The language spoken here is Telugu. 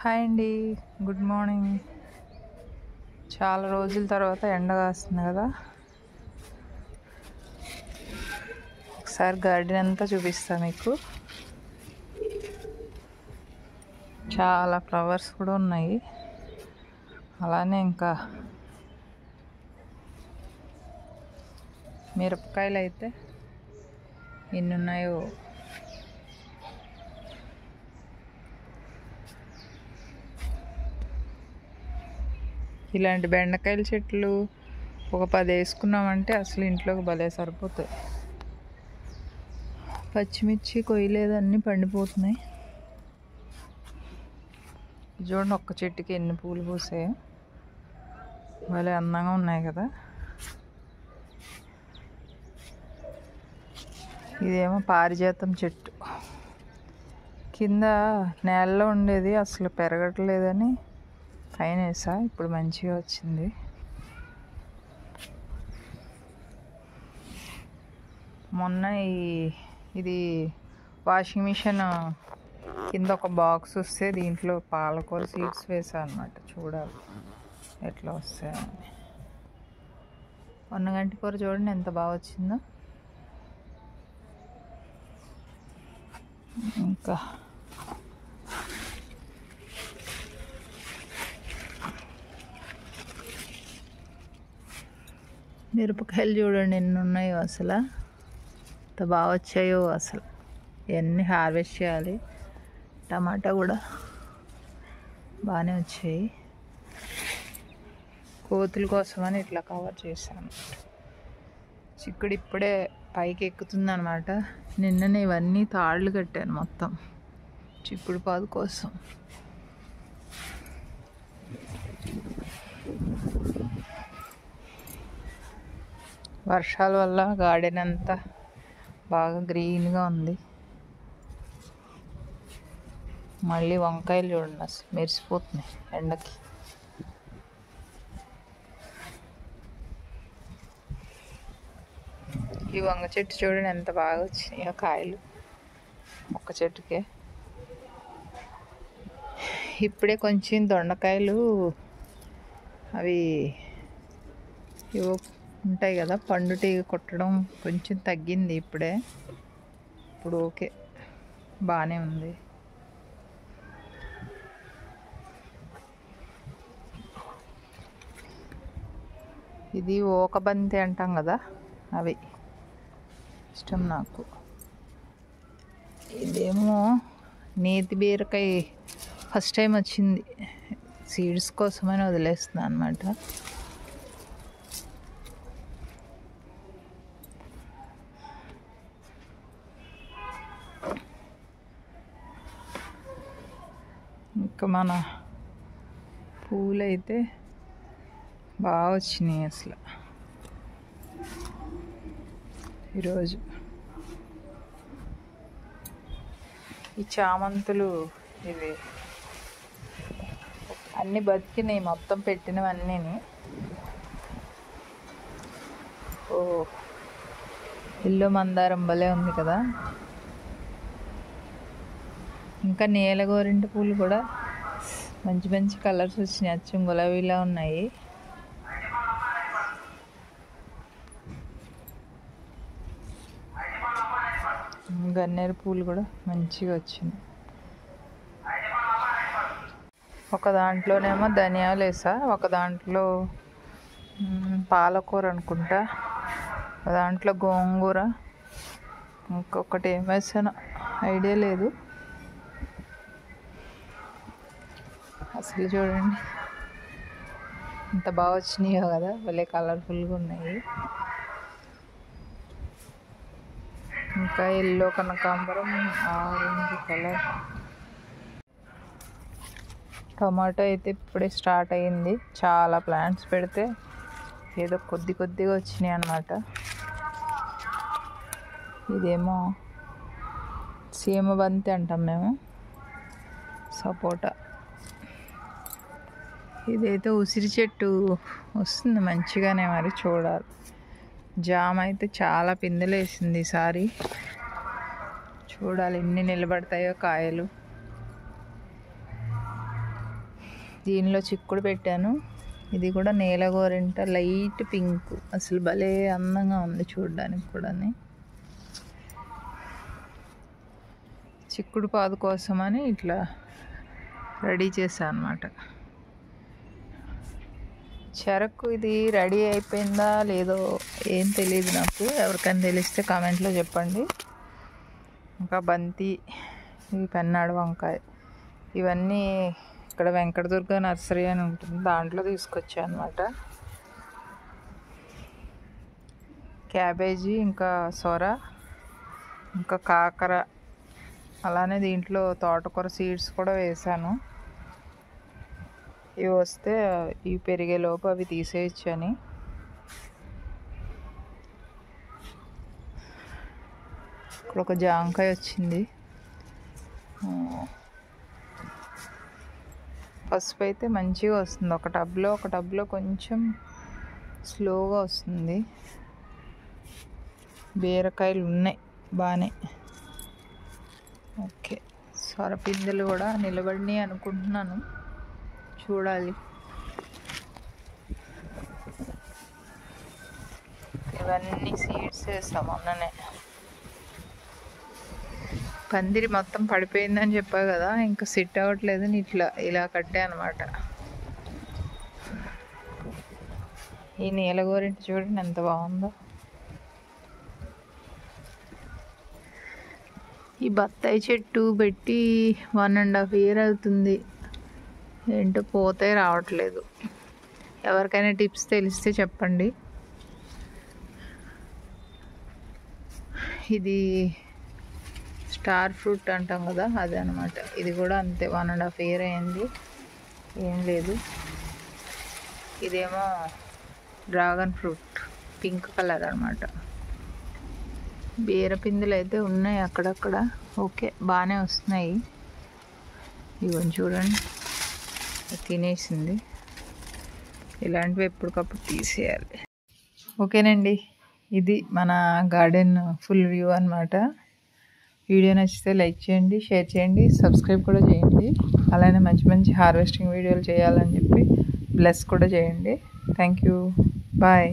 హాయ్ అండి, గుడ్ మార్నింగ్. చాలా రోజుల తర్వాత ఎండ కాస్తుంది కదా. ఒకసారి గార్డెన్ అంతా చూపిస్తా మీకు. చాలా ఫ్లవర్స్ కూడా ఉన్నాయి. అలానే ఇంకా మిరపకాయలు అయితే ఎన్ని ఉన్నాయో. ఇలాంటి బెండకాయల చెట్లు ఒక 10 వేసుకున్నామంటే అసలు ఇంట్లోకి భలే సరిపోతాయి. పచ్చిమిర్చి కొయ్యలేదు, అన్నీ పండిపోతున్నాయి. చూడండి ఒక్క చెట్టుకి ఎన్ని పూలు పూసాయో, భలే అందంగా ఉన్నాయి కదా. ఇదేమో పారిజాతం చెట్టు. కింద నేలలో ఉండేది అసలు పెరగట్లేదని పైన వేసా, ఇప్పుడు మంచిగా వచ్చింది. మొన్న ఇది వాషింగ్ మిషన్ కింద ఒక బాక్స్ వస్తే దీంట్లో పాలకూర సీడ్స్ వేసా అనమాట. చూడాలి ఎట్లా వస్తాయని. పొన్నగంటి కూర చూడండి ఎంత బాగా వచ్చిందో. ఇంకా మిరపకాయలు చూడండి ఎన్ని ఉన్నాయో, అసలు ఎంత బాగా వచ్చాయో. అసలు ఇవన్నీ హార్వెస్ట్ చేయాలి. టమాటా కూడా బాగానే వచ్చాయి. కోతుల కోసమని ఇట్లా కవర్ చేశాను. చిక్కుడు ఇప్పుడే పైకి ఎక్కుతుంది అనమాట. నిన్ననే ఇవన్నీ తాళ్ళు కట్టాను మొత్తం చిక్కుడు పాదు కోసం. వర్షాల వల్ల గార్డెన్ అంతా బాగా గ్రీన్గా ఉంది. మళ్ళీ వంకాయలు చూడండి అసలు మెరిసిపోతున్నాయి ఎండకి. ఈ వంగ చెట్టు చూడండి ఎంత బాగా వచ్చినాయో కాయలు ఒక్క చెట్టుకే. ఇప్పుడే కొంచెం దొండకాయలు అవి ఇవో ఉంటాయి కదా, పండు తీగ కొట్టడం కొంచెం తగ్గింది ఇప్పుడే. ఇప్పుడు ఓకే, బాగానే ఉంది. ఇది ఓకబంతి అంటాం కదా, అవి ఇష్టం నాకు. ఇదేమో నేతి బీరకాయ ఫస్ట్ టైం వచ్చింది. సీడ్స్ కోసమని వదిలేస్తున్నాను అనమాట. ఇంకా మన పూలైతే బాగా వచ్చినాయి అసలు ఈరోజు. ఈ చామంతులు ఇవి అన్నీ బతికినాయి, మొత్తం పెట్టినవన్నీ. ఓ ఇల్లు మందారం భలే ఉంది కదా. ఇంకా నేల గోరింట పూలు కూడా మంచి మంచి కలర్స్ వచ్చినాయి, అచ్చం గులాబీలా ఉన్నాయి. గన్నేరు పూలు కూడా మంచిగా వచ్చినాయి. ఒక దాంట్లోనేమో ధనియాలు వేసా, ఒక దాంట్లో పాలకూర అనుకుంటా, ఒక దాంట్లో గోంగూర, ఇంకొకటి ఏం వేసానో ఐడియా లేదు. అసలు చూడండి ఎంత బాగా వచ్చినాయో కదా, భలే కలర్ఫుల్గా ఉన్నాయి. ఇంకా ఎల్లో కనకాంబరం, ఆరెంజ్ కలర్. టమాటో అయితే ఇప్పుడే స్టార్ట్ అయ్యింది. చాలా ప్లాంట్స్ పెడితే ఏదో కొద్దిగా వచ్చినాయి అన్నమాట. ఇదేమో సీమబంతి అంటాం మేము, సపోటా. ఇదైతే ఉసిరి చెట్టు వస్తుంది మంచిగానే, మరి చూడాలి. జామ అయితే చాలా పిందెలు వేసింది ఈసారి. చూడాలి ఎన్ని నిలబడతాయో కాయలు. దీనిలో చిక్కుడు పెట్టాను. ఇది కూడా నేలగోరింట లైట్ పింక్, అసలు భలే అందంగా ఉంది చూడడానికి కూడా. చిక్కుడు పాదు కోసమని ఇట్లా రెడీ చేశాను అన్నమాట. చెరకు ఇది రెడీ అయిపోయిందా లేదో ఏం తెలియదు నాకు, ఎవరికైనా తెలిస్తే కామెంట్లో చెప్పండి. ఇంకా బంతి, ఇవి పెన్నాడు వంకాయ, ఇవన్నీ ఇక్కడ వెంకటదుర్గ నర్సరీ అని ఉంటుంది, దాంట్లో తీసుకొచ్చా అనమాట. క్యాబేజీ, ఇంకా సొర, ఇంకా కాకర, అలానే దీంట్లో తోటకూర సీడ్స్ కూడా వేసాను. ఇవి వస్తే ఇవి పెరిగేలోపు అవి తీసేయచ్చని. ఇక్కడ ఒక జాంకాయ వచ్చింది. పసుపు అయితే మంచిగా వస్తుంది, ఒక టబ్లో కొంచెం స్లోగా వస్తుంది. బీరకాయలు ఉన్నాయి బాగానే. ఓకే, సొరపిందెలు కూడా నిలబడినాయి అనుకుంటున్నాను, చూడాలి. ఇవన్నీ సీడ్స్ వేస్తాం మొన్ననే. పందిరి మొత్తం పడిపోయిందని చెప్పా కదా, ఇంకా సెట్ అవ్వట్లేదని ఇలా కట్టా అనమాట. ఈ నీలగోరింటి చూడండి ఎంత బాగుందో. ఈ బత్తాయి చెట్టు పెట్టి 1.5 year అవుతుంది, ఏంటో పోతే రావట్లేదు. ఎవరికైనా టిప్స్ తెలిస్తే చెప్పండి. ఇది స్టార్ ఫ్రూట్ అంటాం కదా, అదే అనమాట. ఇది కూడా అంతే, 1.5 year అయింది, ఏం లేదు. ఇదేమో డ్రాగన్ ఫ్రూట్, పింక్ కలర్ అనమాట. బీరపిందులు అయితే ఉన్నాయి అక్కడక్కడ, ఓకే బాగానే వస్తున్నాయి. ఇవన్నీ చూడండి, తినేసింది. ఇలాంటివి ఎప్పటికప్పుడు తీసేయాలి. ఓకేనండి, ఇది మన గార్డెన్ ఫుల్ వ్యూ అనమాట. వీడియో నచ్చితే లైక్ చేయండి, షేర్ చేయండి, సబ్స్క్రైబ్ కూడా చేయండి. అలానే మంచి హార్వెస్టింగ్ వీడియోలు చేయాలని చెప్పి బ్లెస్ కూడా చేయండి. Thank you, bye.